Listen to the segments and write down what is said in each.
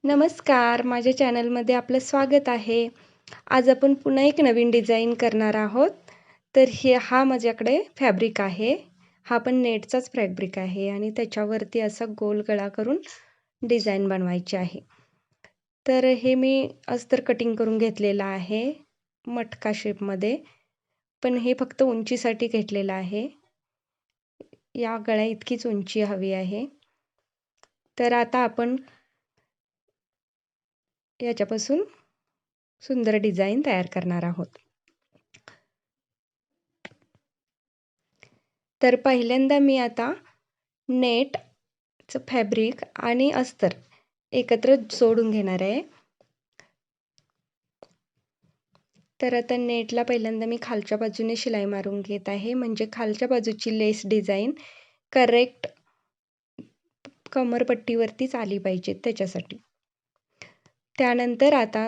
नमस्कार, माझ्या चॅनलमध्ये आपलं स्वागत आहे. आज आपण पुन्हा एक नवीन डिझाईन करणार आहोत. तर हा माझ्याकडे फॅब्रिक आहे. हा पण नेटचाच फॅब्रिक आहे आणि त्याच्यावरती असा गोल गळा करून डिझाईन बनवायची आहे. तर हे मी अस्तर कटिंग करून घेतलेलं आहे मटका शेपमध्ये. पण हे फक्त उंचीसाठी घेतलेलं आहे. या गळ्या इतकीच उंची हवी आहे. तर आता आपण याच्यापासून सुंदर डिझाईन तयार करणार आहोत. तर पहिल्यांदा मी आता नेटचं फॅब्रिक आणि अस्तर एकत्र जोडून घेणार आहे. तर आता नेटला पहिल्यांदा मी खालच्या बाजूने शिलाई मारून घेत आहे, म्हणजे खालच्या बाजूची लेस डिझाईन करेक्ट कमरपट्टीवरतीच आली पाहिजे त्याच्यासाठी. त्यानंतर आता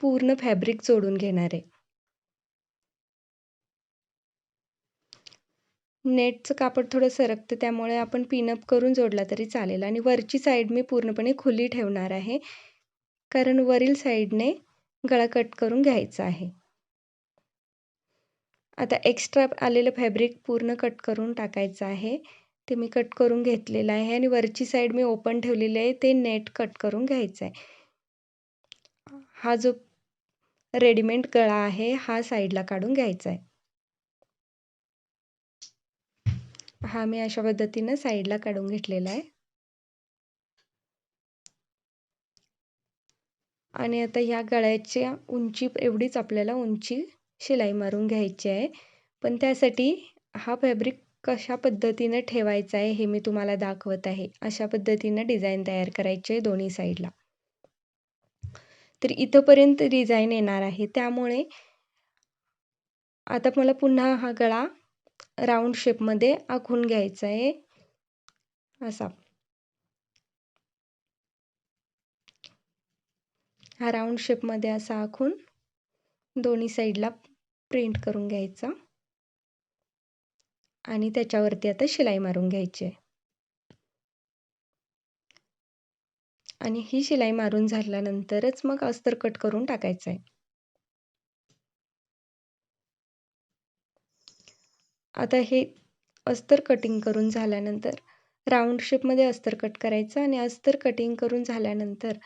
पूर्ण फॅब्रिक जोडून घेणार आहे. नेटचं कापड थोडं सरकतं, त्यामुळे आपण पिनअप करून जोडला तरी चालेल. आणि वरची साईड मी पूर्णपणे खुली ठेवणार आहे, कारण वरील साईडने गळा कट करून घ्यायचा आहे. आता एक्स्ट्रा आलेलं फॅब्रिक पूर्ण कट करून टाकायचं आहे. ते मी कट करून घेतलेलं आहे आणि वरची साईड मी ओपन ठेवलेली आहे, ते नेट कट करून घ्यायचं आहे. हा जो रेडीमेड गळा आहे हा साईडला काढून घ्यायचा आहे. हा मी अशा पद्धतीनं साईडला काढून घेतलेला आहे. आणि आता ह्या गळ्याच्या उंची एवढीच आपल्याला उंची शिलाई मारून घ्यायची आहे. पण त्यासाठी हा फॅब्रिक कशा पद्धतीनं ठेवायचा आहे हे मी तुम्हाला दाखवत आहे. अशा पद्धतीनं डिझाईन तयार करायची आहे दोन्ही साईडला. तर इथंपर्यंत डिझाईन येणार आहे, त्यामुळे आता मला पुन्हा हा गळा राऊंड शेपमध्ये आखून घ्यायचा आहे असा. हा राऊंड शेपमध्ये असा आखून दोन्ही साईडला प्रिंट करून घ्यायचा आणि त्याच्यावरती आता शिलाई मारून घ्यायची आहे. आणि ही शिलाई मारून झाल्यानंतरच मग अस्तर कट करून टाकायचं आहे. आता हे अस्तर कटिंग करून झाल्यानंतर राऊंड शेपमध्ये अस्तर कट करायचं आणि अस्तर कटिंग करून झाल्यानंतर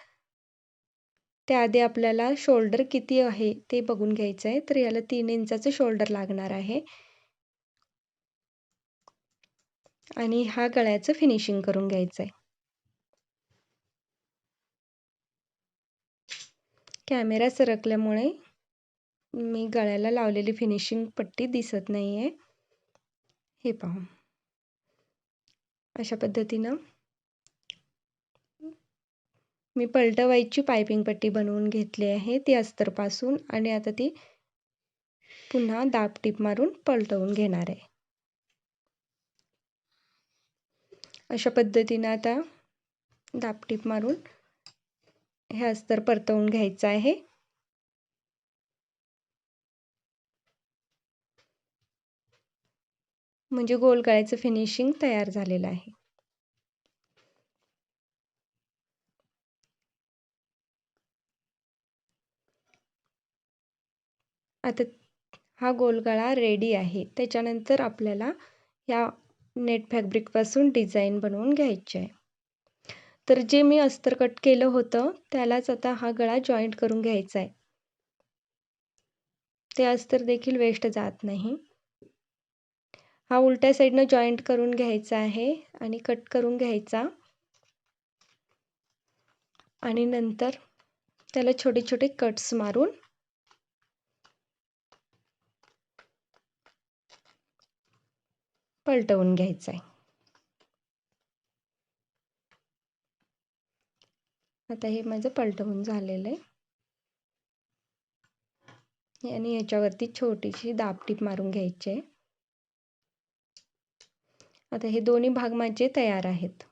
त्याआधी आपल्याला शोल्डर किती आहे ते बघून घ्यायचं आहे. तर याला 3 इंचाचं शोल्डर लागणार आहे आणि हा गळ्याचं फिनिशिंग करून घ्यायचं आहे. कॅमेरा सरकल्यामुळे मी गळ्याला लावलेली फिनिशिंग पट्टी दिसत नाही आहे. हे पहा, अशा पद्धतीनं मी पलटवायची पायपिंग पट्टी बनवून घेतली आहे ती अस्तरपासून, आणि आता ती पुन्हा दाब टीप मारून पलटवून घेणार आहे. अशा पद्धतीनं आता दाब टीप मारून हे अस्तर परतवून घ्यायचं आहे. म्हणजे गोल गळ्याचं फिनिशिंग तयार झालेलं आहे. आता हा गोल गळा रेडी आहे. त्याच्यानंतर आपल्याला या नेट फॅब्रिकपासून डिझाईन बनवून घ्यायची आहे. तर जे मी अस्तर कट केलं होतं त्यालाच आता हा गळा जॉईंट करून घ्यायचा आहे. ते अस्तर देखील वेस्ट जात नाही. हा उलट्या साईडनं जॉईंट करून घ्यायचा आहे आणि कट करून घ्यायचा आणि नंतर त्याला छोटे छोटे कट्स मारून पलटवून घ्यायचं आहे. आता हे माझं पलटवून झालेलं आहे आणि याच्यावरती छोटीशी दाब टीप मारून घ्यायची आहे. आता हे दोन्ही भाग माझे तयार आहेत.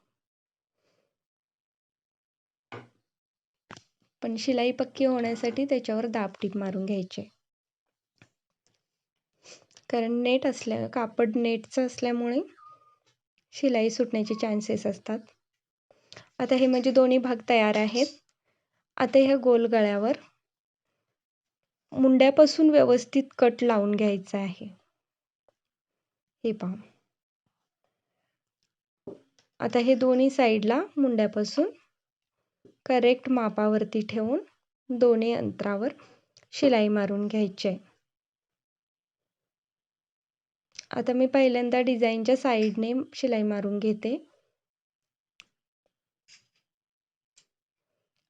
पण शिलाई पक्की होण्यासाठी त्याच्यावर दाब टीप मारून घ्यायचे, कारण कापड नेटचं असल्यामुळे शिलाई सुटण्याचे चान्सेस असतात. आता हे माझे दोन्ही भाग तयार आहेत. आता ह्या गोल गळ्यावर मुंड्यापासून व्यवस्थित कट लावून घ्यायचा आहे. हे पहा. आता हे दोन्ही साईडला मुंड्यापासून करेक्ट मापावरती ठेवून दोन्ही अंतरावर शिलाई मारून घ्यायची आहे. आता मी पहिल्यांदा डिझाईनच्या साईडने शिलाई मारून घेते.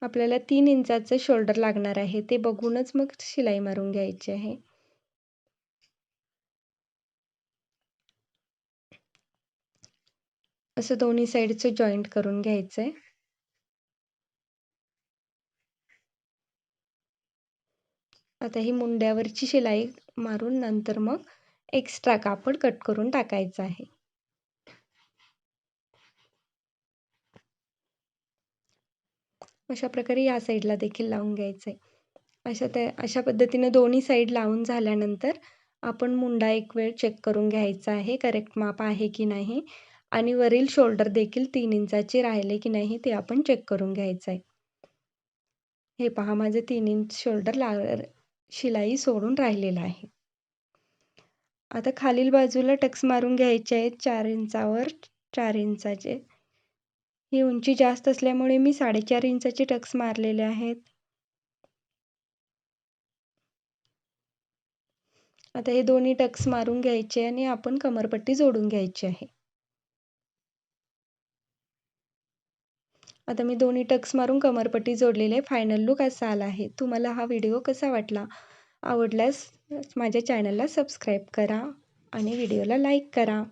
आपल्याला 3 इंचाचं शोल्डर लागणार आहे, ते बघूनच मग शिलाई मारून घ्यायची आहे. असं दोन्ही साईडचं जॉईंट करून घ्यायचं आहे. आता ही मुंड्यावरची शिलाई मारून नंतर मग एक्स्ट्रा कापड कट करून टाकायचं आहे. अशा प्रकारे या साईडला देखील लावून घ्यायचं आहे. अशा पद्धतीने दोन्ही साईड लावून झाल्यानंतर आपण मुंडा एक वेळ चेक करून घ्यायचा आहे, करेक्ट माप आहे की नाही, आणि वरील शोल्डर देखील 3 इंचाचे राहिले की नाही ते आपण चेक करून घ्यायचं आहे. हे पहा, माझे 3 इंच शोल्डर शिलाई सोडून राहिलेलं आहे. आता खालील बाजूला टक्स मारून घ्यायचे आहेत 4 इंचावर 4 इंचाचे. ही उंची जास्त असल्यामुळे मी 4.5 इंचाचे टक्स मारलेले आहेत. आता हे दोन्ही टक्स मारून घ्यायचे आणि आपण कमरपट्टी जोडून घ्यायची आहे. आता मी दोन्ही टक्स मारून कमरपट्टी जोडलेली आहे. फायनल लूक असा आला आहे. तुम्हाला हा व्हिडिओ कसा वाटला? आवडल्यास माझ्या चॅनलला सबस्क्राईब करा आणि व्हिडिओला लाईक करा.